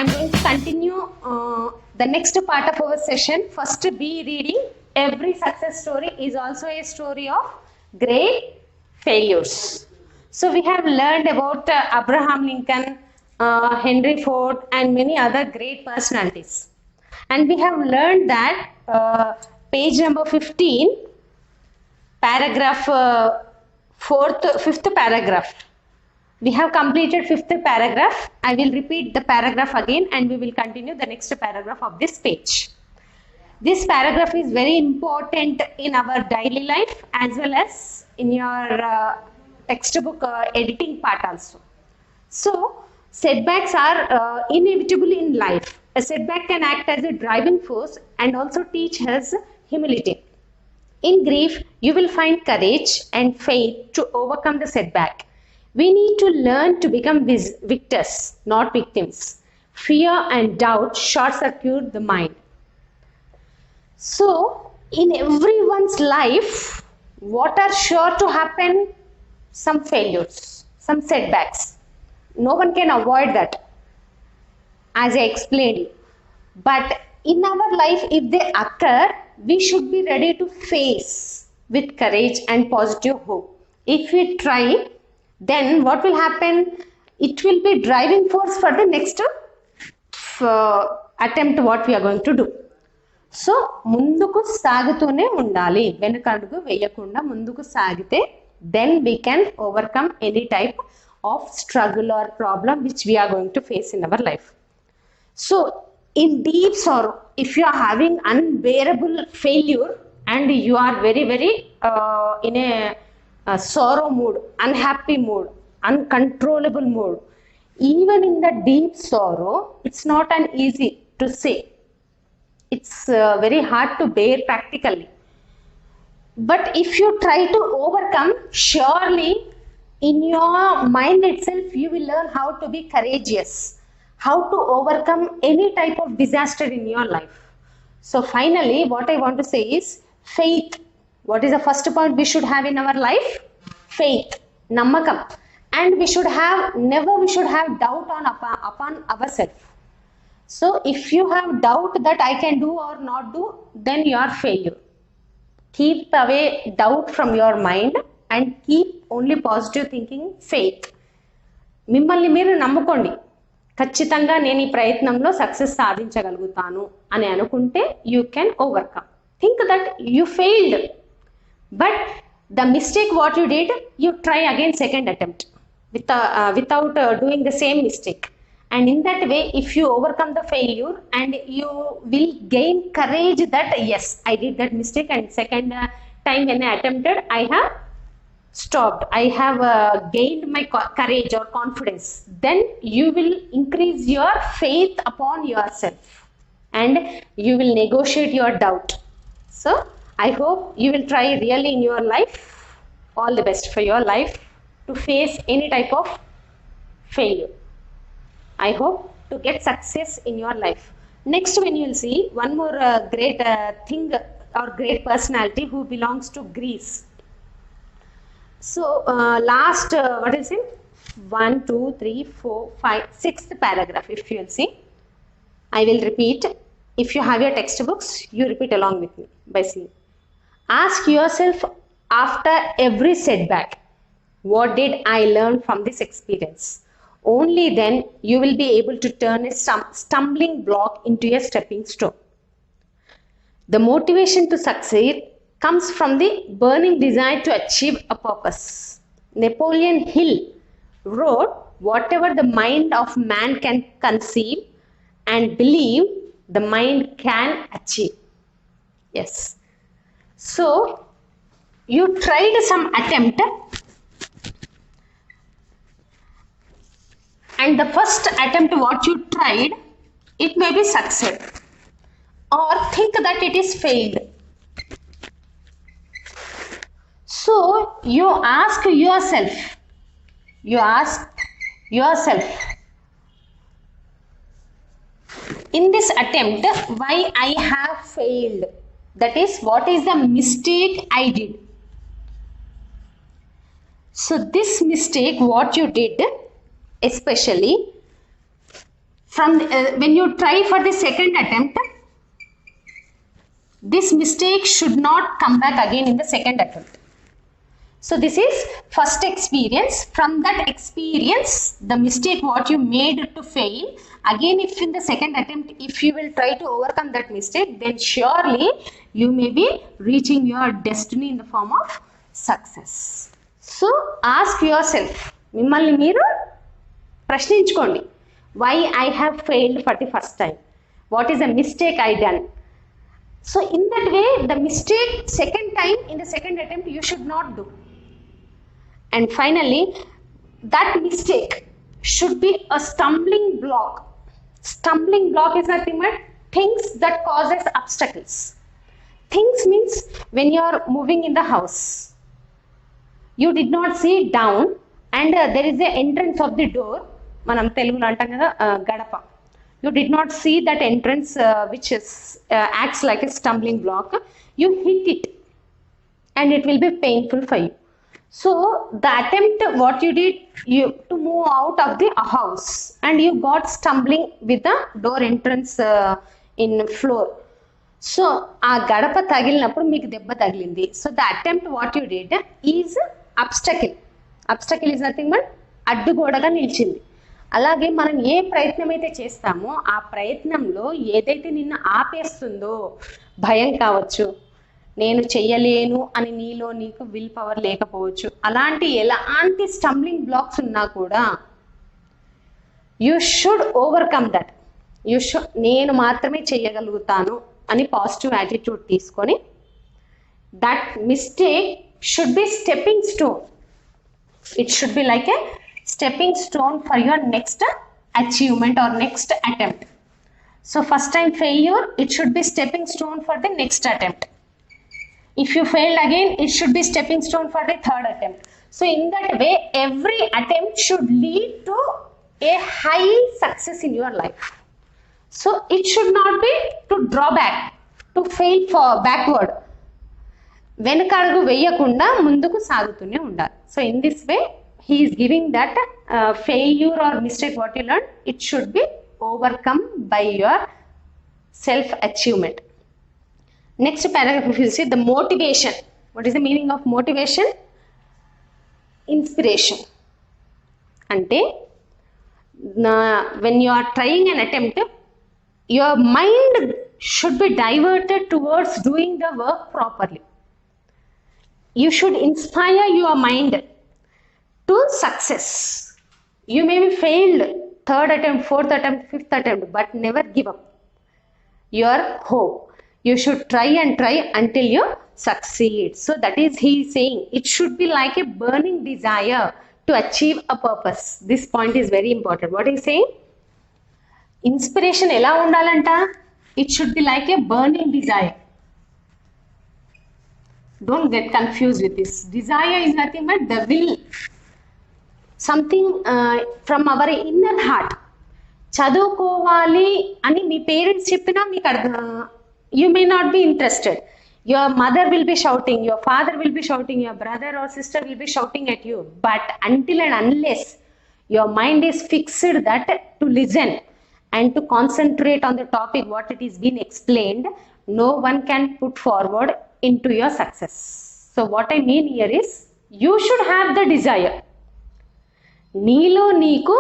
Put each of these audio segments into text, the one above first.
I'm going to continue the next part of our session. First, be reading. Every success story is also a story of great failures. So we have learned about Abraham Lincoln, Henry Ford, and many other great personalities. And we have learned that page number 15, paragraph fifth paragraph. We have completed fifth paragraph. I will repeat the paragraph again and we will continue the next paragraph of this page. This paragraph is very important in our daily life as well as in your textbook editing part also. So, setbacks are inevitable in life. A setback can act as a driving force and also teach us humility. In grief, you will find courage and faith to overcome the setback. We need to learn to become victors, not victims. Fear and doubt short-circuit the mind. So, in everyone's life, what are sure to happen? Some failures, some setbacks. No one can avoid that, as I explained. But in our life, if they occur, we should be ready to face with courage and positive hope. If we try, then what will happen? It will be driving force for the next attempt what we are going to do. So, ముందుకు సాగుతూనే ఉండాలి, వెనకడుగు వేయకుండా ముందుకు సాగితే then we can overcome any type of struggle or problem which we are going to face in our life. So, in deep sorrow, if you are having unbearable failure and you are very in a sorrow mood, unhappy mood, uncontrollable mood, even in the deep sorrow, it's not an easy to say. It's very hard to bear practically. But if you try to overcome, surely in your mind itself, you will learn how to be courageous, how to overcome any type of disaster in your life. So finally, what I want to say is faith. What is the first point we should have in our life? Faith, nammakam. And we should have doubt upon ourselves. So if you have doubt that I can do or not do, then you are failure. Keep away doubt from your mind and keep only positive thinking, faith. మిమ్మల్ని మీరు నమ్ముకోండి, ఖచ్చితంగా నేను ఈ ప్రయత్నంలో success సాధించగలుగుతాను అని అనుకుంటే you can overcome. Think that you failed, but the mistake what you did, you try again second attempt without doing the same mistake. And in that way, if you overcome the failure and you will gain courage that yes, I did that mistake and second time when I attempted, I have stopped, I have gained my courage or confidence, then you will increase your faith upon yourself and you will negotiate your doubt. So I hope you will try really in your life. All the best for your life to face any type of failure. I hope to get success in your life. Next, when you will see one more great thing or great personality who belongs to Greece. So last what is it? 1, 2, 3, 4, 5, 6th paragraph. If you will see, I will repeat. If you have your textbooks, you repeat along with me by seeing. Ask yourself after every setback, what did I learn from this experience? Only then you will be able to turn a stumbling block into a stepping stone. The motivation to succeed comes from the burning desire to achieve a purpose. Napoleon Hill wrote, whatever the mind of man can conceive and believe, the mind can achieve. Yes. So, you tried some attempt and the first attempt what you tried, it may be success or think that it is failed. So you ask yourself in this attempt why I have failed. That is, what is the mistake I did? So this mistake what you did, especially when you try for the second attempt, this mistake should not come back again in the second attempt. So this is first experience. From that experience, the mistake what you made to fail, again if in the second attempt, if you will try to overcome that mistake, then surely you may be reaching your destiny in the form of success. So ask yourself, mimmalni meeru prashninchukondi, why I have failed for the first time, what is a mistake I done. So in that way, the mistake second time in the second attempt you should not do. And finally, that mistake should be a stumbling block. Stumbling block is nothing but things that causes obstacles. Things means when you are moving in the house, you did not see down, and there is a entrance of the door. Manam Telugulo antam kada gadapa. You did not see that entrance which is acts like a stumbling block. You hit it, and it will be painful for you. So the attempt what you did, you to move out of the house, and you got stumbling with the door entrance in floor. So aa gadapa tagilinappudu meeku debba tagilindi. So the attempt what you did is obstacle. Obstacle is nothing but అడ్డుగోడగా నిలిచింది. అలాగే మనం ఏ ప్రయత్నం అయితే చేస్తామో ఆ ప్రయత్నంలో ఏదైతే నిన్ను ఆపేస్తుందో, భయం కావచ్చు, నేను చెయ్యలేను అని నీలో నీకు విల్ పవర్ లేకపోవచ్చు, అలాంటి ఎలాంటి స్టంబ్లింగ్ బ్లాక్స్ ఉన్నా కూడా యూ షుడ్ ఓవర్కమ్ దట్. నేను మాత్రమే చెయ్యగలుగుతాను అని పాజిటివ్ యాటిట్యూడ్ తీసుకొని, that mistake should be stepping stone. It should be like A stepping stone for your next achievement or next attempt. So first time failure, it should be stepping stone for the next attempt. If you failed again, it should be stepping stone for the third attempt. So in that way, every attempt should lead to a high success in your life. So it should not be to draw back, to fail for backward. వెనకడుగు వేయకుండా ముందుకు సాగుతూనే ఉండాలి. So in this way, he is giving that failure or mistake what you learned, it should be overcome by your self achievement. Next paragraph, if you see the motivation, what is the meaning of motivation? Inspiration. Ante when you are trying an attempt, your mind should be diverted towards doing the work properly. You should inspire your mind to success. You may be failed third attempt, fourth attempt, fifth attempt, but never give up your hope. You should try and try until you succeed. So that is he is saying, it should be like a burning desire to achieve a purpose. This point is very important. What is he saying? Inspiration ela undalanta? It should be like a burning desire. Don't get confused with this. Desire is nothing but the will. Something from our inner heart. చదువుకోవాలి అని మీ parents చెప్పినా మీకు you may not be interested. Your mother will be shouting, your father will be shouting, your brother or sister will be shouting at you. But until and unless your mind is fixed that to listen and to concentrate on the topic what it is being explained, no one can put forward into your success. So what I mean here is, you should have the desire. నీలో నీకు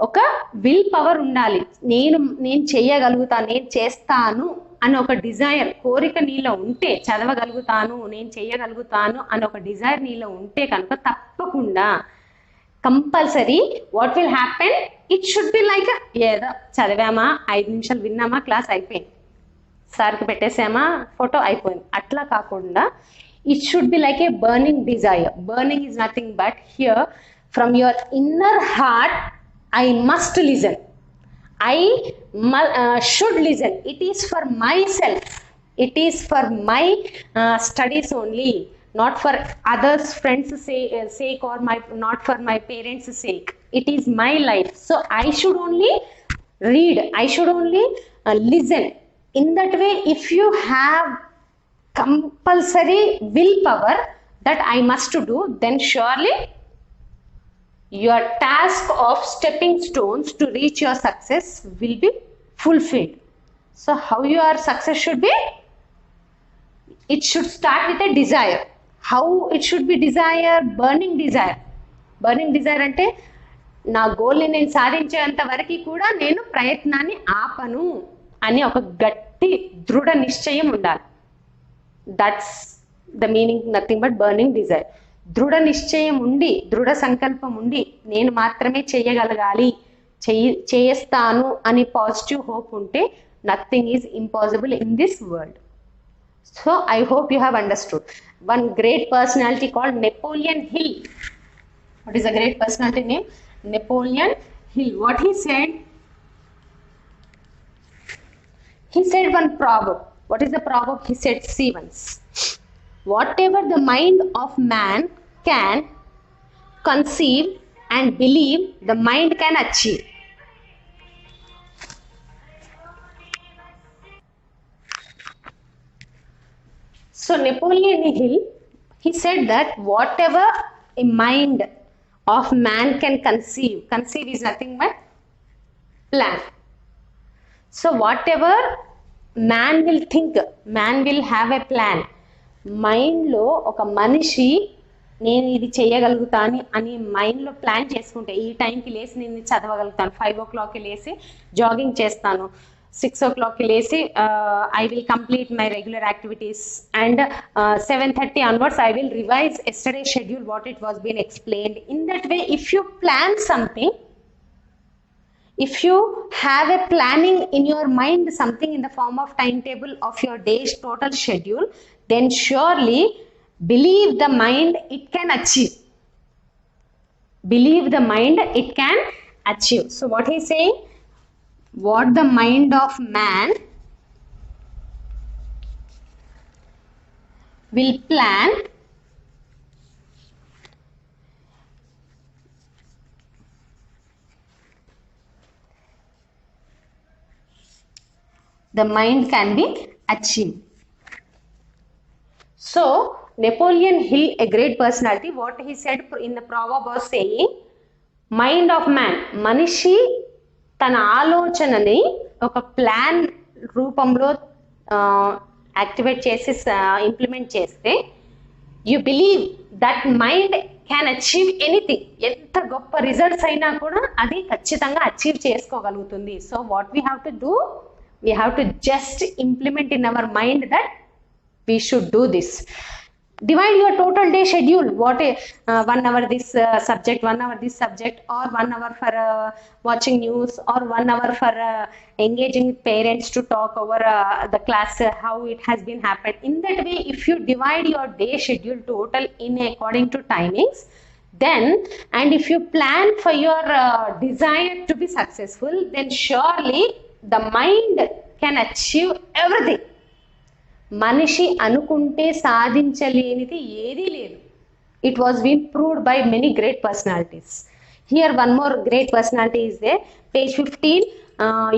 ఒక will power ఉండాలి. నేను చేయగలుగుతాను, నేను చేస్తాను అని ఒక డిజైర్, కోరిక నీలో ఉంటే, చదవగలుగుతాను, నేను చేయగలుగుతాను అని ఒక డిజైర్ నీలో ఉంటే కనుక తప్పకుండా compulsory what will happen, it should be like ఏదో చదివామా, 5 నిమిషాలు విన్నామా, క్లాస్ అయిపోయింది, సార్కి పెట్టేసామా, ఫోటో అయిపోయింది, అట్లా కాకుండా it should be like A burning desire. Burning is nothing but here from your inner heart, I must listen, I should listen, it is for myself, it is for my studies only, not for others friends sake or not for my parents sake. It is my life, so I should only read, I should only listen. In that way, if you have compulsory willpower that I must do, then surely your task of stepping stones to reach your success will be fulfilled. So how your success should be? It should start with a desire. How it should be? Desire, burning desire. Burning desire అంటే నా గోల్ని నేను సాధించేంత వరకు కూడా నేను ప్రయత్నాన్ని ఆపను అని ఒక గట్టి దృఢ నిశ్చయం ఉండాలి. That's the meaning, nothing but burning desire. దృఢ నిశ్చయం ఉండి, దృఢ సంకల్పం ఉండి నేను మాత్రమే చేయగలగాలి, చేస్తాను అని పాజిటివ్ హోప్ ఉంటే nothing is impossible in this world. So I hope you have understood. One great personality called Napoleon Hill. What is a great personality name? Napoleon Hill. What he said? He said one proverb. What is the proverb? He said, see once. Whatever the mind of man can conceive and believe, the mind can achieve. So Napoleon Hill, he said that whatever a mind of man can conceive is nothing but plan. So whatever man will think, man will have a plan. Mind లో ఒక మనిషి నేను ఇది చేయగలుగుతాను అని mind లో plan చేసుకుంటే, ఈ టైంకి లేసి నేను చదవగలుగుతాను, 5 o'clock లేసి జాగింగ్ చేస్తాను, 6 o'clock లేసి I will complete my regular activities, and 7:30 onwards I will revise yesterday's schedule what it was been explained. In that way, if you plan something, if you have a planning in your mind, something in the form of timetable of your day's total schedule, then surely believe the mind it can achieve. Believe the mind it can achieve. So what he is saying? What the mind of man will plan, the mind can be achieved. So Napoleon Hill, a great personality, what he said in the proverb was saying, mind of man, manishi తన ఆలోచనని ఒక plan రూపంలో activate చేసి implement చేస్తే, you believe that mind can achieve anything. ఎంత గొప్ప results అయినా కూడా అది ఖచ్చితంగా అచీవ్ చేసుకోగలుగుతుంది. So what we have to do? We have to just implement in our mind that we should do this. Divide your total day schedule. What 1 hour this subject, 1 hour this subject, or 1 hour for watching news, or 1 hour for engaging with parents to talk over the class, how it has been happened. In that way, if you divide your day schedule total in according to timings, then, and if you plan for your desire to be successful, then surely the mind can achieve everything. మనిషి అనుకుంటే సాధించలేనిది ఏదీ లేదు. It was been proved by many great personalities. Here one more great personality is there. Page 15,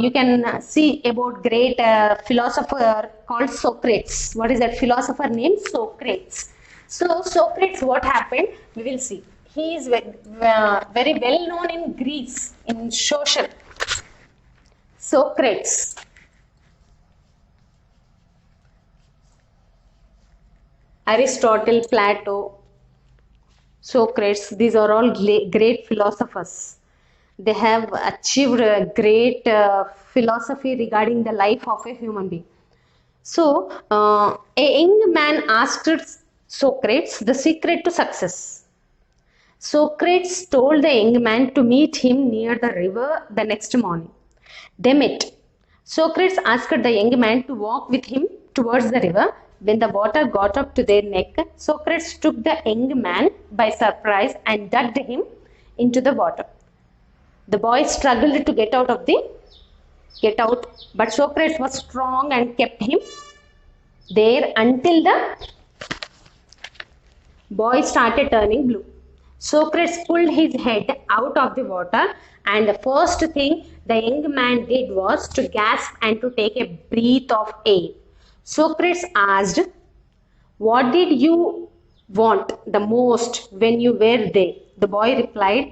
you can see about great philosopher called Socrates. What is that philosopher named? Socrates. So Socrates, what happened? We will see. He is very well known in Greece, in social. Socrates. Aristotle, Plato, Socrates, these are all great philosophers. They have achieved a great philosophy regarding the life of a human being. So, a young man asked Socrates the secret to success. Socrates told the young man to meet him near the river the next morning. They met. Socrates asked the young man to walk with him towards the river. When the water got up to their neck, Socrates took the young man by surprise and ducked him into the water. The boy struggled to get out, but Socrates was strong and kept him there until the boy started turning blue. Socrates pulled his head out of the water, and the first thing the young man did was to gasp and to take a breath of air. Socrates asked, "What did you want the most when you were there?" The boy replied,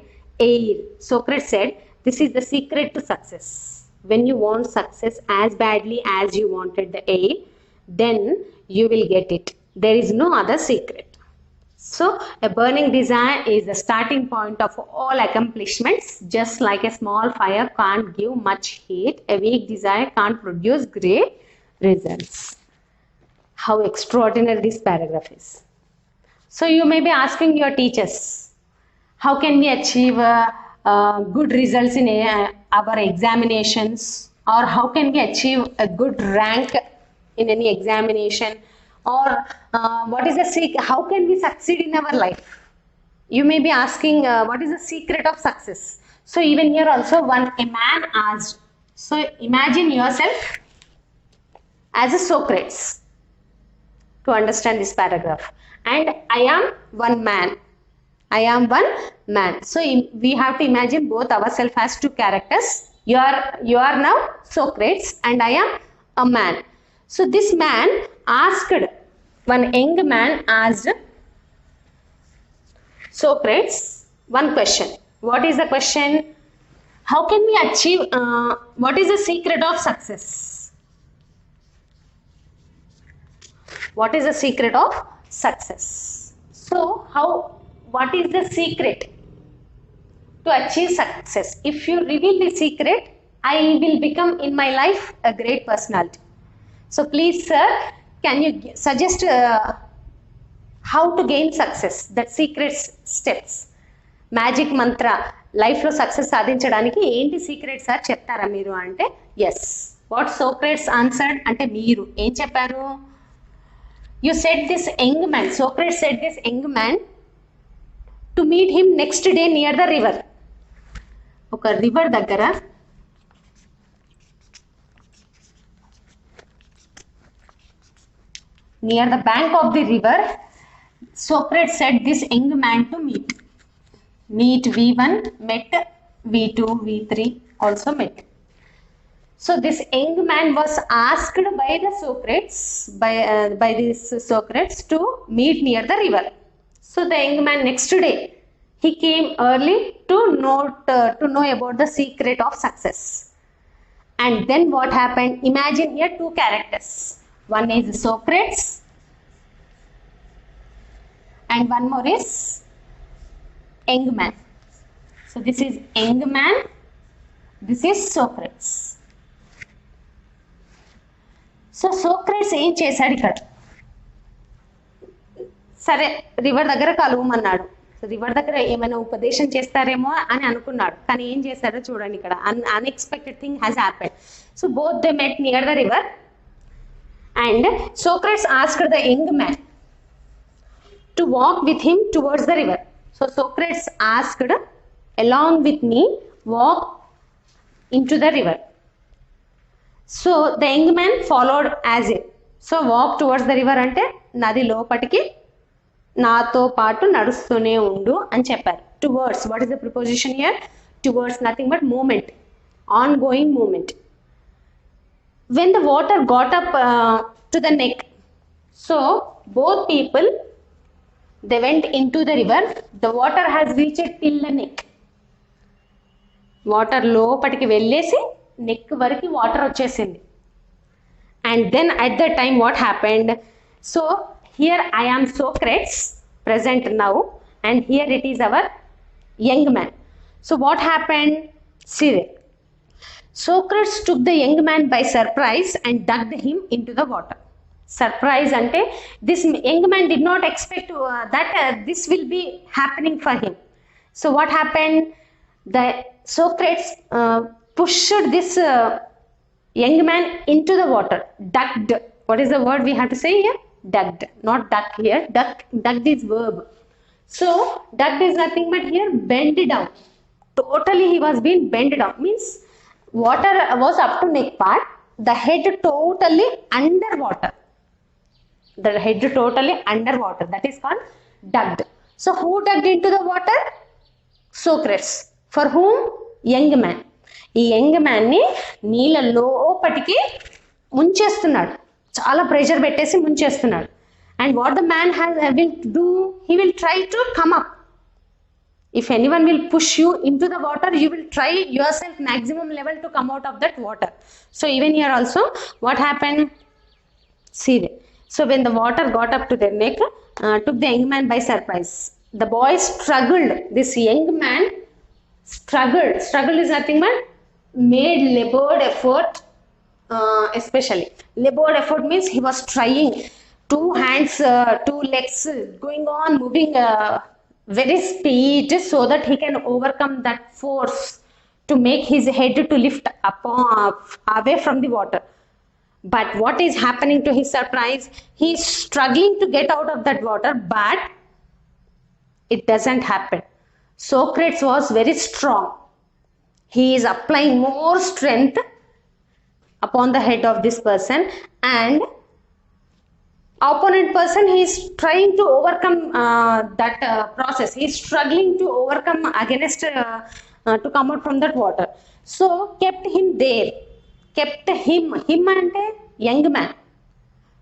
air. Socrates said, this is the secret to success. When you want success as badly as you wanted the air, then you will get it. There is no other secret. So a burning desire is the starting point of all accomplishments. Just like a small fire can't give much heat, a weak desire can't produce great results. How extraordinary this paragraph is. So you may be asking your teachers, how can we achieve good results in our examinations, or how can we achieve a good rank in any examination, or what is the secret? How can we succeed in our life? You may be asking, what is the secret of success? So even here also a man asked. So imagine yourself as a Socrates to understand this paragraph. And I am one man. I am one man. So we have to imagine both ourselves as two characters. You are now Socrates and I am a man. So this man asked, one young man asked Socrates one question. What is the question? How can we achieve, what is the secret of success? What is the secret of success? So what is the secret to achieve success? If you reveal the secret, I will become in my life a great personality. So please, sir, can you suggest how to gain success? That secret steps, magic mantra, life lo success సాధించడానికి ఏంటి secret sir చెప్తారా మీరు అంటే yes. What Socrates answered అంటే మీరు ఏం చెప్పారు? You said this young man, Socrates said this young man to meet him next day near the river. ఒక రివర్ దగ్గర near the bank of the river, Socrates said this young man to meet. Meet V1 met, V2, V3 also met. So this young man was asked by the Socrates, by this Socrates to meet near the river. So the young man next day, he came early to know about the secret of success. And then what happened? Imagine here two characters. One is Socrates and one more is young man. So this is young man, this is Socrates. So Socrates ఏం చేశాడు ఇక్కడ? సరే river దగ్గర కలువమన్నాడు. So river దగ్గర ఏమైనా ఉపదేశం చేస్తారేమో అని అనుకున్నాడు, కానీ ఏం చేశాడో చూడండి ఇక్కడ. Unexpected thing has happened. So both they met near the river and Socrates asked the young man to walk with him towards the river. So Socrates asked, along with me walk into the river. So the young man followed as it. So walk towards the river అంటే నది లోపటికి నాతో పాటు నడుస్తూనే ఉండు అని చెప్పారు. Towards, what is the preposition here? Towards, nothing but moment, on going moment. When the water got up to the neck, so both people they went into the river. The water has reached till the neck. Water లోపటికి వెళ్ళేసి neck వరకు water వచ్చేసింది. And then at the time what happened? So here I am Socrates present now and here it is our young man. So what happened? See there. Socrates took the young man by surprise and dug him into the water. Surprise ante this young man did not expect that this will be happening for him. So what happened? The Socrates pushed this young man into the water. Ducked. What is the word we have to say here? Ducked, not duck here. Ducked is verb. So ducked is nothing but here bent down. Totally he was being bent down. Means water was up to neck part. The head totally underwater. The head totally underwater. That is called ducked. So who ducked into the water? Socrates. For whom? Young man. ఈ young మ్యాన్ని నీళ్ళ లోపటికి ముంచేస్తున్నాడు, చాలా pressure పెట్టేసి ముంచేస్తున్నాడు. And what the man will do? He will try to come up. If anyone will push you into the water, you will try yourself maximum level to come out of that water. So even here also, what happened? See there. So when the water got up to their neck, took the young man by surprise. The boy struggled. This young man struggled. Struggle is nothing but made labored effort. Especially labored effort means he was trying, two hands, two legs going on moving very speed so that he can overcome that force to make his head to lift up away from the water. But what is happening to his surprise? He is struggling to get out of that water, but it doesn't happen. Socrates was very strong. He is applying more strength upon the head of this person, and opponent person, he is trying to overcome that process. He is struggling to overcome against to come out from that water. So kept him there, kept him ante young man.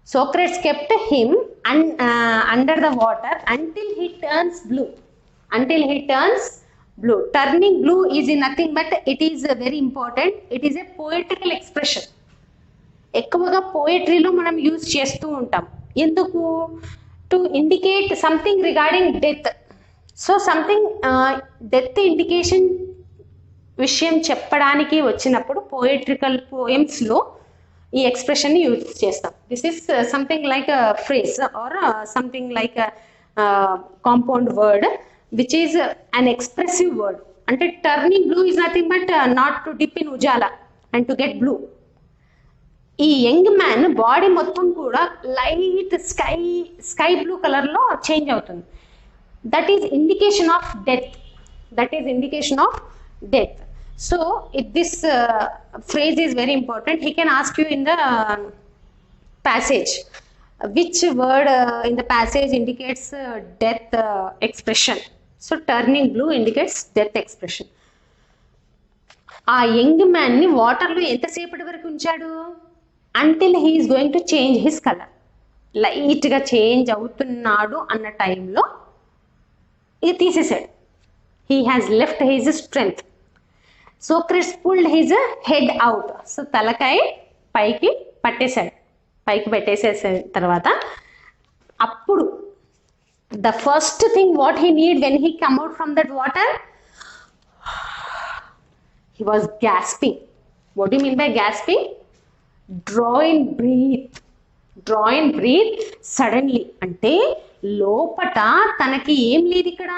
Socrates kept him under the water until he turns blue. Until he turns blue. Turning blue is nothing but it is very important. It is a poetical expression. ఎక్కువగా పోయట్రీలో మనం use చేస్తూ ఉంటాం. ఎందుకు? To indicate something regarding death. So something death indication విషయం చెప్పడానికి వచ్చినప్పుడు poetical పోయమ్స్లో ఈ ఎక్స్ప్రెషన్ని యూజ్ చేస్తాం. This is something like phrase or something like compound word which is an expressive word. అంటే turning blue is nothing but not to dip in Ujala and to get blue. ఈ young man body మొత్తం కూడా light sky blue కలర్లో change అవుతుంది. That is indication of death. That is indication of death. So this phrase is very important. He can ask you in the passage which word in the passage indicates death expression. So turning blue indicates death expression. ఆ young man ని water లో ఎంతసేపటి వరకు ఉంచాడు? Until he is going to change his colour. Light గా change అవుతున్నాడు అన్న టైంలో ఇది తీసేసాడు. He has left his strength. Socrates pulled his head out. So తలకాయ పైకి పట్టేశాడు. పైకి పెట్టేసేసిన తర్వాత అప్పుడు the first thing what he need when he come out from that water, he was gasping. What do you mean by gasping? Draw in breath. Draw in breath suddenly. అంటే లోపట తనకి ఏం లేదు ఇక్కడ,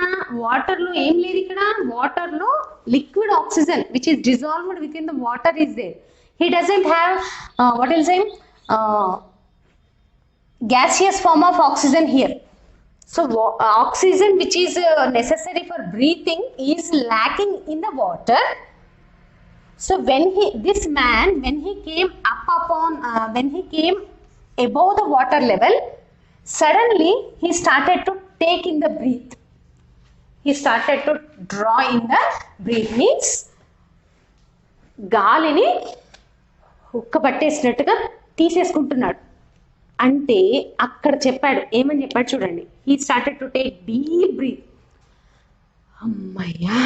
వాటర్లో ఏం లేదు ఇక్కడ. వాటర్లో liquid oxygen which is dissolved within the water is there. He doesn't have what will say gaseous form of oxygen here. So oxygen which is necessary for breathing is lacking in the water. So when this man came up upon when he came above the water level, suddenly he started to take in the breath. He started to draw in the breath. Means గాలిని హుక్క పట్టేసినట్టుగా తీసేసుకుంటున్నాడు. అంటే అక్కడ చెప్పాడు, ఏమని చెప్పాడు చూడండి. He started to take deep breath. అమ్మయ్యా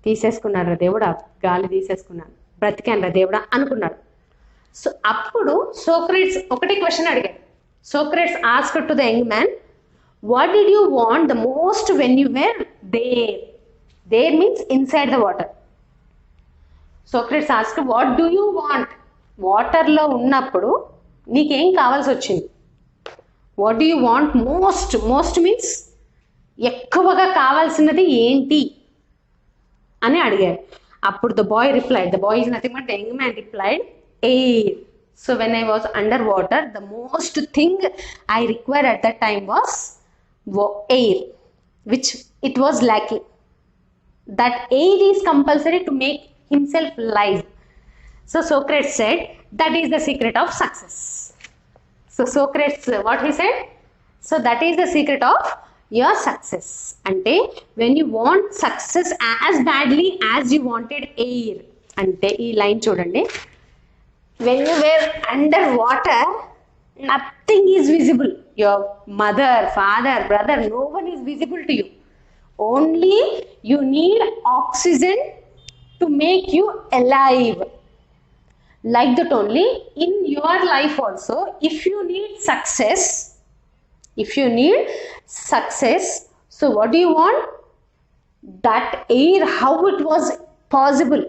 తీసేసుకున్నారా దేవుడా, గాలి తీసేసుకున్నాను, బ్రతికాను రా దేవుడా అనుకున్నాడు. సో అప్పుడు సోక్రటిస్ ఒకటి క్వశ్చన్ అడిగాడు. Socrates asked to the young man, what did you want the most when you were there? There means inside the water. Socrates asked, what do you want? వాటర్లో ఉన్నప్పుడు నీకేం కావాల్సి వచ్చింది? What do you want most? Most means ఎక్కువగా కావాల్సినది ఏంటి అని అడిగాడు. అప్పుడు the boy replied, the boy is nothing but the young man replied, air. So when I was under water the most thing I required at that time was air, which it was lacking. That air is compulsory to make himself live. So Socrates said that is the secret of success. So Socrates, what he said? So that is the secret of your success. Ante when you want success as badly as you wanted air. Ante ee line chudandi. When you were under water, nothing is visible. Your mother, father, brother, no one is visible to you. Only you need oxygen to make you alive. Like that only in your life also, if you need success, so what do you want? That air, how it was possible.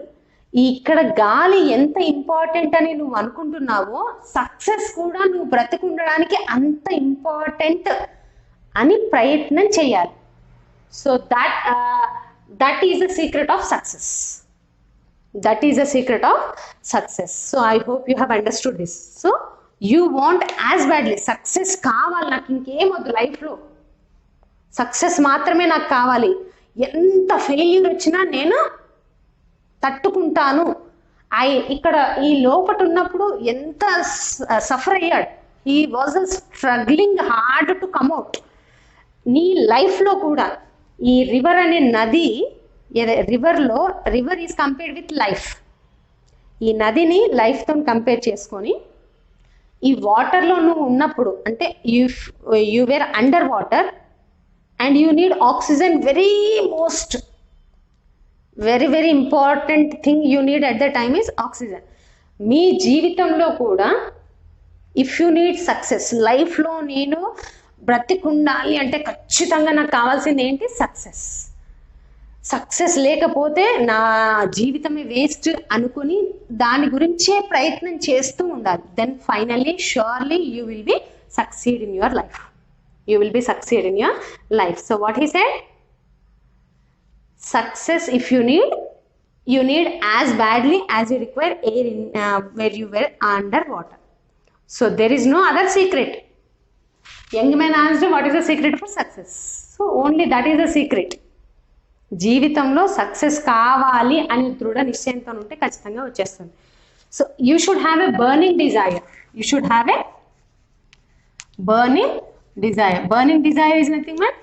ఇక్కడ గాలి ఎంత important అని నువ్వు అనుకుంటున్నావో, success కూడా నువ్వు బ్రతికుండడానికి అంత important అని ప్రయత్నం చేయాలి. So that is the secret of success. That is the secret of success. So I hope you have understood this. So you want as badly success కావాలి, నాకు ఇంకేం వద్దు లైఫ్లో, సక్సెస్ మాత్రమే నాకు కావాలి, ఎంత ఫెయిల్యూర్ వచ్చినా నేను తట్టుకుంటాను. ఇక్కడ ఈ లోపట ఉన్నప్పుడు ఎంత సఫర్ అయ్యాడు. He was struggling hard to come at. నీ లైఫ్లో కూడా ఈ రివర్ అనే నది, river is compared with life. ఈ నదిని లైఫ్తో కంపేర్ చేసుకొని ఈ వాటర్లో నువ్వు ఉన్నప్పుడు, అంటే you were under water and you need oxygen, very important thing you need at the time is oxygen. మీ జీవితంలో కూడా ఇఫ్ యూ నీడ్ సక్సెస్, లైఫ్లో నేను బ్రతికుండాలి అంటే ఖచ్చితంగా నాకు కావాల్సింది ఏంటి? సక్సెస్ లేకపోతే నా జీవితమే వేస్ట్ అనుకుని దాని గురించే ప్రయత్నం చేస్తూ ఉండాలి. Then finally surely you will be succeed in your life. So what he said, success if you need as badly as you require air in where you were underwater. So there is no other secret. Young man asked, what is the secret for success? So only that is the secret. జీవితంలో success కావాలి అని దృఢ నిశ్చయంతో ఉంటే ఖచ్చితంగా వచ్చేస్తుంది. So you should have a burning desire. Burning desire is nothing but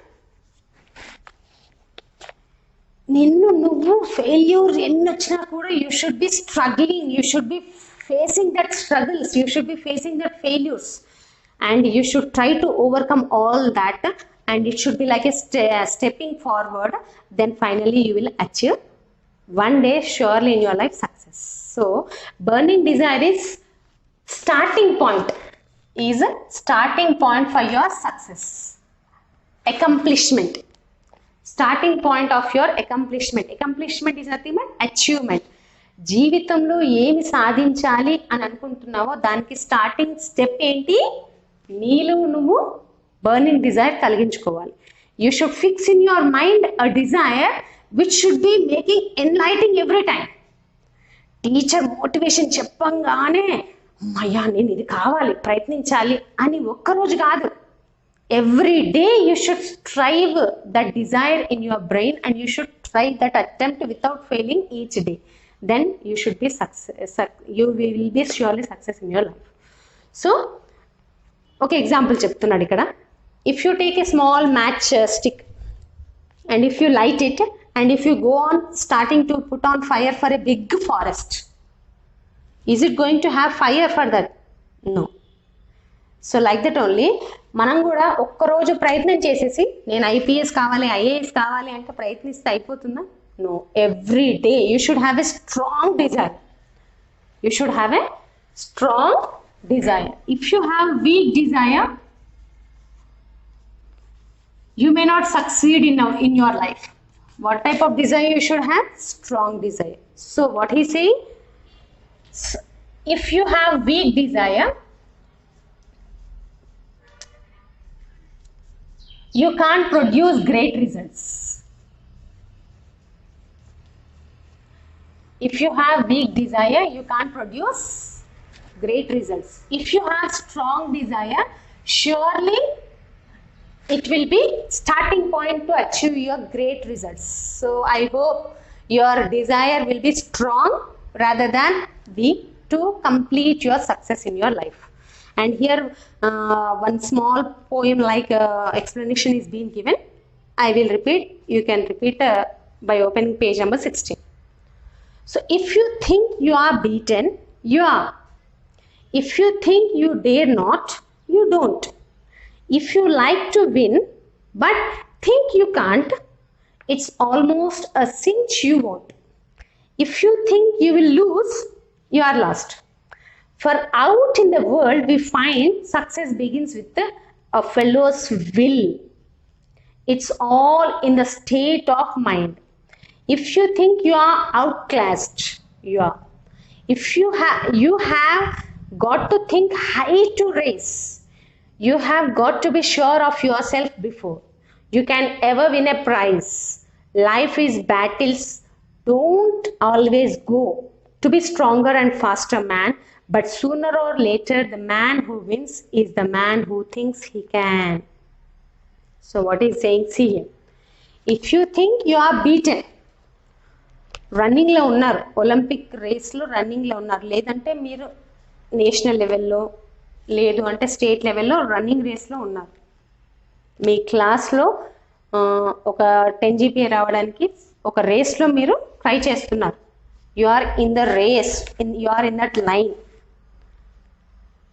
నువ్వు failure ఎన్ని వచ్చినా కూడా you should be struggling, you should be facing that struggles, you should be facing that failures and you should try to overcome all that, and it should be like a stepping forward. Then finally you will achieve one day surely in your life success. So burning desire is starting point for your success, accomplishment. Starting point of your accomplishment is nothing but achievement. జీవితంలో ఏమి సాధించాలి అని అనుకుంటున్నావో దానికి starting step ఏంటి? నీలో నువ్వు burning desire కలిగించుకోవాలి. You should fix in your mind a desire which should be making enlightening every time. Teacher motivation చెప్పంగానే అమ్మయ్యా నేను ఇది కావాలి, ప్రయత్నించాలి అని ఒక్కరోజు కాదు, every day you should strive that desire in your brain and you should try that attempt without failing each day. Then you should be you will be surely success in your life. So okay, example చెప్తున్నాడు ఇక్కడ. If you take a small match stick and if you light it and if you go on starting to put on fire for a big forest, is it going to have fire for that? No. So like that only మనం కూడా ఒక్కరోజు ప్రయత్నం చేసేసి నేను IPS కావాలి, IAS కావాలి అంటే ప్రయత్నిస్తే అయిపోతుందా? No. Every day you should have a strong desire. If you have weak desire, you may not succeed in your life. What type of desire you should have? Strong desire. So what he saying, if you have weak desire, you can't produce great results. If you have weak desire, you can't produce great results. If you have strong desire, surely it will be starting point to achieve your great results. So I hope your desire will be strong rather than weak to complete your success in your life. And here one small poem like explanation is being given. I will repeat. You can repeat by opening page number 16. So if you think you are beaten, you are. If you think you dare not, you don't. If you like to win but think you can't, it's almost a cinch you won't. If you think you will lose, you are lost. For out in the world we find success begins with a fellow's will. It's all in the state of mind. If you think you are outclassed, you are. If you have got to think high to race. You have got to be sure of yourself before you can ever win a prize. Life is battles. Don't always go to be stronger and faster man, but sooner or later the man who wins is the man who thinks he can. So what is saying, see here, if you think you are beaten, రన్నింగ్లో ఉన్నారు, Olympic రేస్లో రన్నింగ్లో ఉన్నారు, లేదంటే మీరు national లెవెల్లో, లేదు అంటే స్టేట్ లెవెల్లో రన్నింగ్ రేస్లో ఉన్నారు, మీ క్లాస్లో ఒక 10 GPA రావడానికి ఒక రేస్లో మీరు ట్రై చేస్తున్నారు, you are in the race, you are in that line.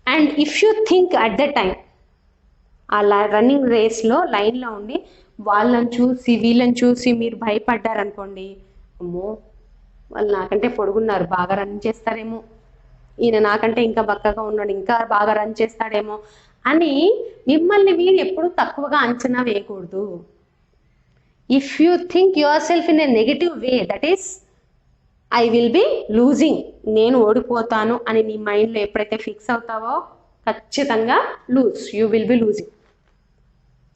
And if you think at the time ఆ రన్నింగ్ రేస్లో లైన్లో ఉండి వాళ్ళని చూసి వీళ్ళని చూసి మీరు భయపడ్డారనుకోండి, అమ్మో వాళ్ళు నాకంటే పొడుగున్నారు, బాగా రన్ చేస్తారేమో, ఈయన నాకంటే ఇంకా బక్కగా ఉన్నాడు, ఇంకా బాగా రన్ చేస్తాడేమో అని మిమ్మల్ని మీరు ఎప్పుడు తక్కువగా అంచనా వేయకూడదు. If you think your self in a negative way, that is I will be losing, నేను ఓడిపోతాను అని నీ మైండ్లో ఎప్పుడైతే ఫిక్స్ అవుతావో ఖచ్చితంగా you will be losing.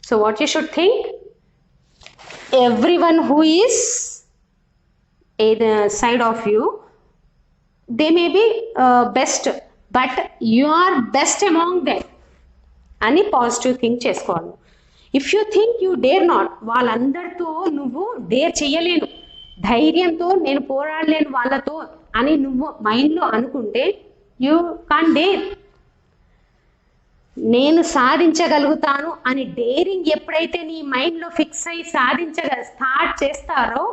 So what you should think, everyone who is either side of you, they may be best, but you are best among them అని positive think చేసుకోవాలి. If you think you dare not, వాళ్ళందరితో నువ్వు dare చేయలేను, ధైర్యంతో నేను పోరాడలేను వాళ్ళతో అని నువ్వు మైండ్లో అనుకుంటే యూ కాన్ డేర్. నేను సాధించగలుగుతాను అని డేరింగ్ ఎప్పుడైతే నీ మైండ్లో ఫిక్స్ అయ్యి స్టార్ట్ చేస్తారో,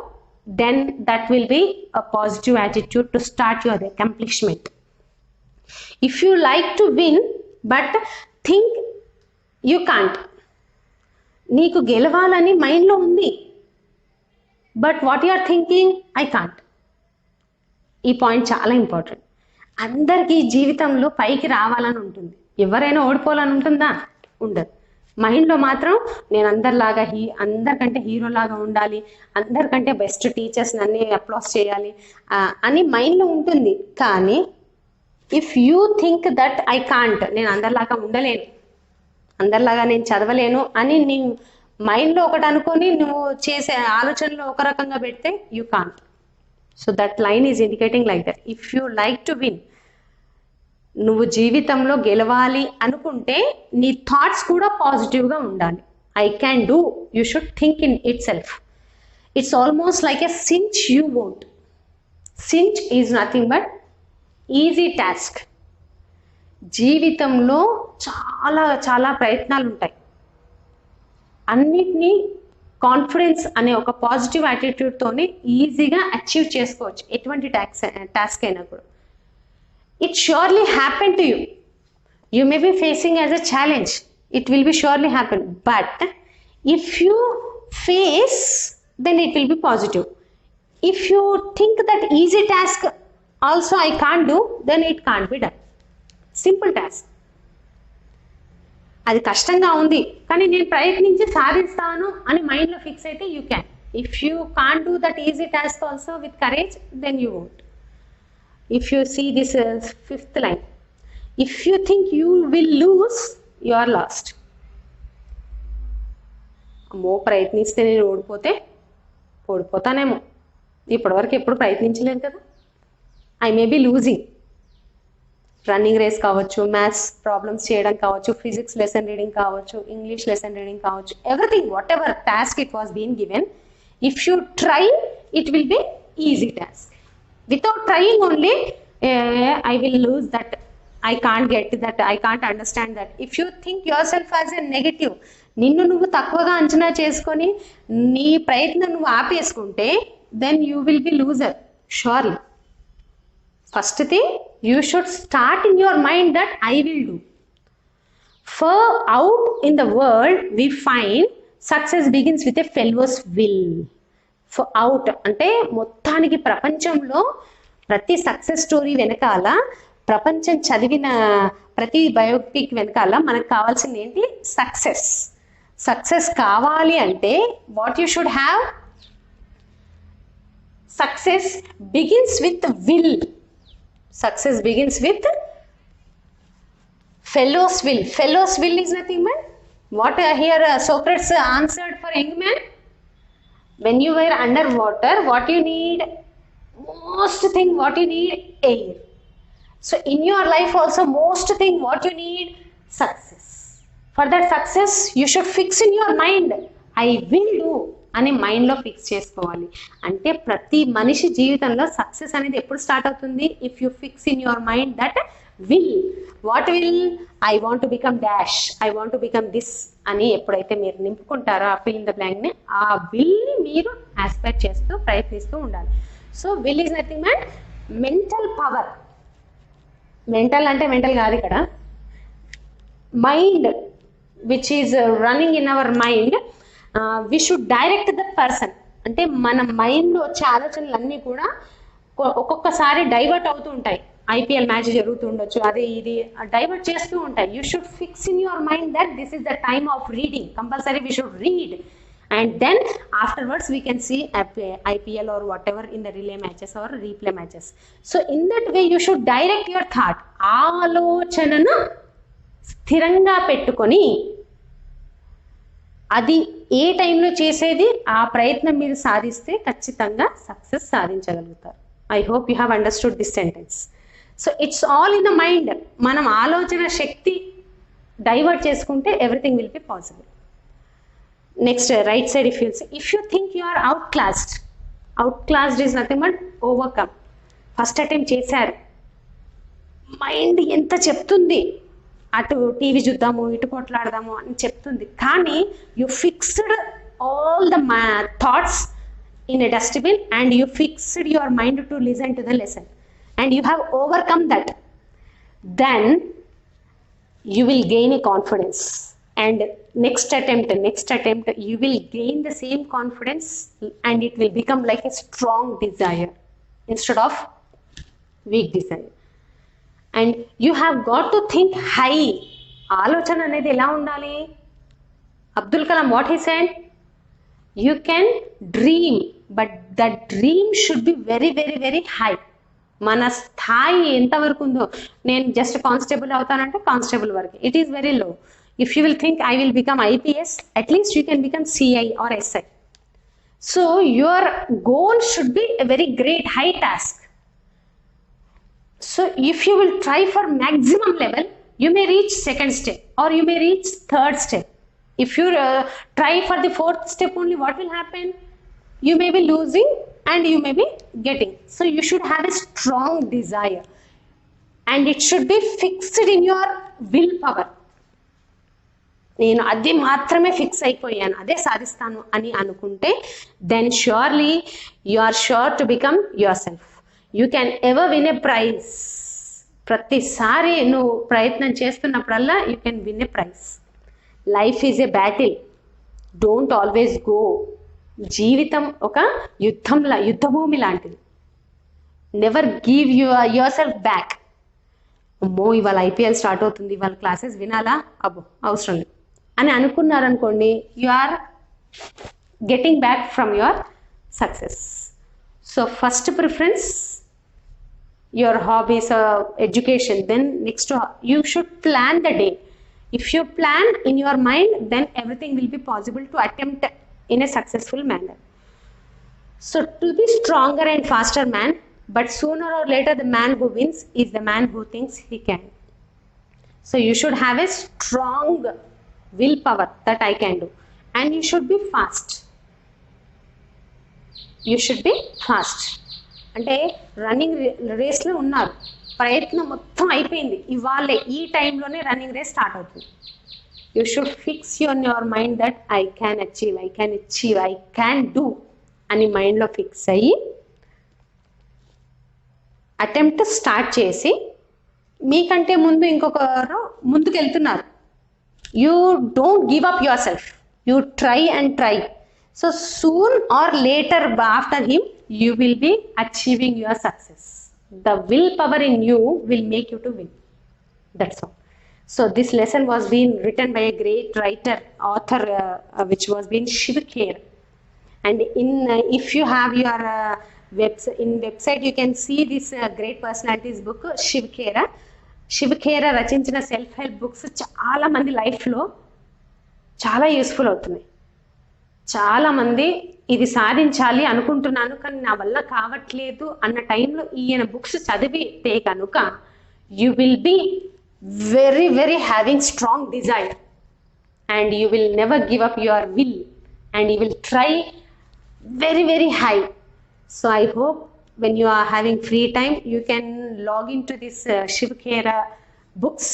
then that will be a positive attitude to start your accomplishment. If you like to win but think you can't, నీకు గెలవాలని మైండ్లో ఉంది, but what you are thinking, I can't. ఈ పాయింట్ చాలా ఇంపార్టెంట్. అందరికీ జీవితంలో పైకి రావాలని ఉంటుంది, ఎవరైనా ఓడిపోవాలని ఉంటుందా? ఉండదు. మైండ్లో మాత్రం నేను అందరికంటే హీరోలాగా ఉండాలి, అందరికంటే బెస్ట్ టీచర్స్ నన్ను అప్లాస్ చేయాలి అని మైండ్లో ఉంటుంది. కానీ if you think that I can't, నేను అందరిలాగా ఉండలేను, అందరిలాగా నేను చదవలేను అని నీ మైండ్లో ఒకటి అనుకొని నువ్వు చేసే ఆలోచనలో ఒక రకంగా పెడితే you can't. So that line is indicating like that. If you like to win, నువ్వు జీవితంలో గెలవాలి అనుకుంటే నీ థాట్స్ కూడా పాజిటివ్గా ఉండాలి. I can do, you should think in it self. It's almost like a cinch you won't. Cinch is nothing but easy task. జీవితంలో చాలా చాలా ప్రయత్నాలు ఉంటాయి, అన్నిటినీ కాన్ఫిడెన్స్ అనే ఒక పాజిటివ్ యాటిట్యూడ్తోనే ఈజీగా అచీవ్ చేసుకోవచ్చు ఎటువంటి టాస్క్ అయినా కూడా. It surely happen to you. You may be facing as a challenge. It will be surely happen. But if you face, then it will be positive. If you think that easy task also I can't do, then it can't be done. Simple task. అది కష్టంగా ఉంది కానీ నేను ప్రయత్నించి సాధిస్తాను అని మైండ్లో fix అయితే you can. If you can't do that easy task also with courage, then you won't. If you see this fifth line, if you think you will lose, you are lost. అమ్మో ప్రయత్నిస్తే నేను ఓడిపోతానేమో, ఇప్పటివరకు ఎప్పుడు ప్రయత్నించలేదు కదా, I may be losing. Running race కావచ్చు, maths problems చేయడం కావచ్చు, ఫిజిక్స్ లెసన్ రీడింగ్ కావచ్చు, ఇంగ్లీష్ లెసన్ రీడింగ్ కావచ్చు, everything whatever task it was been given, if you try it will be easy task. Without trying only, I will lose that, I can't get that, I can't understand that. If you think yourself as a negative, నిన్ను నువ్వు తక్కువగా అంచనా చేసుకొని నీ ప్రయత్నం నువ్వు ఆపేసుకుంటే, then you will be loser surely. First thing, you should start in your mind that I will do. For out in the world we find success begins with a fellow's will. Out అంటే మొత్తానికి ప్రపంచంలో ప్రతి success story వెనకాల, ప్రపంచం చదివిన ప్రతి biopic వెనకాల మనకు కావాల్సింది ఏంటి? సక్సెస్. సక్సెస్ కావాలి అంటే what you should have? Success begins with will. Success begins with fellow's will. Fellow's will is nothing but what here Socrates answered for young man. When you were underwater, what you need? Most thing what you need? Air. So in your life also most thing what you need? Success. For that success you should fix in your mind, I will do అని మైండ్లో fix చేసుకోవాలి. అంటే ప్రతి మనిషి జీవితంలో success అనేది ఎప్పుడు start అవుతుంది? If you fix in your mind that will. What will? I want to become dash, I want to become this అని ఎప్పుడైతే మీరు నింపుకుంటారో ఆ ఫిల్ ఇన్ ద బ్లాంక్ని, ఆ విల్ని మీరు ఆస్పెక్ట్ చేస్తూ ప్రయత్నిస్తూ ఉండాలి. So will is nothing but mental power. Mental అంటే మెంటల్ కాదు ఇక్కడ, mind which is running in our mind. We should direct the person. అంటే మన మైండ్లో వచ్చే ఆలోచనలన్నీ కూడా ఒక్కొక్కసారి డైవర్ట్ అవుతూ ఉంటాయి. ఐపీఎల్ మ్యాచ్ జరుగుతూ ఉండొచ్చు, అది ఇది డైవర్ట్ చేస్తూ ఉంటాయి. You should fix in your mind that this is the time of reading. Compulsory we should read and then afterwards we can see IPL or whatever in the relay matches or replay matches. So in that way you should direct your thought. ఆలోచనను స్థిరంగా పెట్టుకొని అది ఏ టైంలో చేసేది ఆ ప్రయత్నం మీరు సాధిస్తే ఖచ్చితంగా సక్సెస్ సాధించగలుగుతారు. I hope you have understood this sentence. So it's all in the mind. మనం ఆలోచన శక్తి డైవర్ట్ చేసుకుంటే everything will be possible. Next right side if you think you are outclassed is nothing but overcome. First attempt చేశారు, mind ఎంత చెప్తుంది, అటు TV చూద్దాము ఇటు కొట్లాడదాము అని చెప్తుంది, కానీ you fixed all the thoughts in a dustbin and you fixed your mind to listen to the lesson and you have overcome that, then you will gain a confidence. And next attempt you will gain the same confidence and it will become like a strong desire instead of weak desire. And you have got to think high. ఆలోచన అనేది ఎలా ఉండాలి? Abdul Kalam what he said, you can dream but that dream should be very very very high. మన స్థాయి ఎంతవరకు ఉందో, నేను just constable అవుతానంటే constable వరకు, it is very low. If you will think I will become IPS, at least you can become CI or SI. So your goal should be a very great high task. So if you will try for maximum level, you may reach second step or you may reach third step. If you try for the fourth step only, what will happen? You may be losing and you may be getting. So you should have a strong desire and it should be fixed in your willpower. నేను అది మాత్రమే fix అయిపోయాను, అదే సాధిస్తాను అని అనుకుంటే then surely you are sure to become yourself. You can ever win a prize. ప్రతిసారి నువ్వు ప్రయత్నం చేస్తున్నప్పుడల్లా you can win a prize. Life is a battle, don't always go. జీవితం ఒక యుద్ధభూమి లాంటిది. Never give yourself back. అమ్మో ఇవాళ ఐపీఎల్ స్టార్ట్ అవుతుంది, ఇవాళ క్లాసెస్ వినాలా, అబ్బో అవసరం లేదు అని అనుకున్నారనుకోండి, you are getting back from your success. So first preference your hobbies, education, then next you should plan the day. If you plan in your mind, then everything will be possible to attempt in a successful manner. So to be stronger and faster man, but sooner or later the man who wins is the man who thinks he can. So you should have a strong willpower that I can do, and you should be fast. You should be fast. అంటే running రేస్లో ఉన్నారు, ప్రయత్నం మొత్తం అయిపోయింది, ఇవాళ ఈ టైంలోనే running race start అవుతుంది. You should fix your mind that I can achieve, I can do అని మైండ్లో ఫిక్స్ అయ్యి అటెంప్ట్ స్టార్ట్ చేసి, మీకంటే ముందు ఇంకొకరు ముందుకు వెళ్తున్నారు, you don't give up your self, you try and try. So soon or later after him, you will be achieving your success. The willpower in you will make you to win. That's all. So this lesson was being written by a great writer, author, which was being Shiv Khera. And in if you have your website, you can see this great personalities book, Shiv Khera. Shiv Khera రచించిన self help books చాలా మంది లైఫ్లో చాలా useful అవుతున్నాయి. చాలామంది ఇది సాధించాలి అనుకుంటున్నాను కానీ నా వల్ల కావట్లేదు అన్న టైంలో ఈయన బుక్స్ చదివితే కనుక you will B very, very having strong desire, and you will never give up your will, and you will try very, very high. So I hope when you are having free time, you can log into this Shiv Khera books,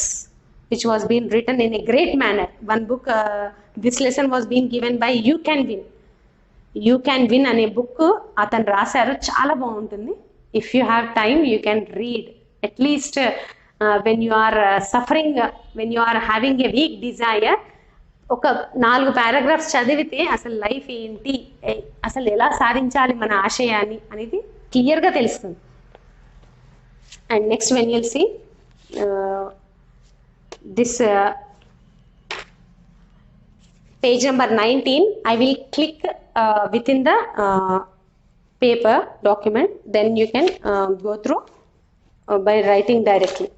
which was being written in a great manner. One book, this lesson was being given by You Can Win. You Can Win అనే book అతను రాశారు, చాలా బాగుంటుంది. If you have time you can read at least when you are suffering, when you are having a weak desire, ఒక 4 paragraphs చదివితే అసలు life ఏంటి, అసలు ఎలా సాధించాలి మన ఆశయాన్ని అనేది క్లియర్గా తెలుస్తుంది. And next when you'll see this page number 19, I will click within the paper document, then you can go through by writing directly.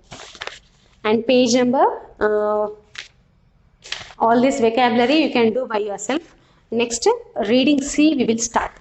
And page number, all this vocabulary you can do by yourself. Next, reading C we will start.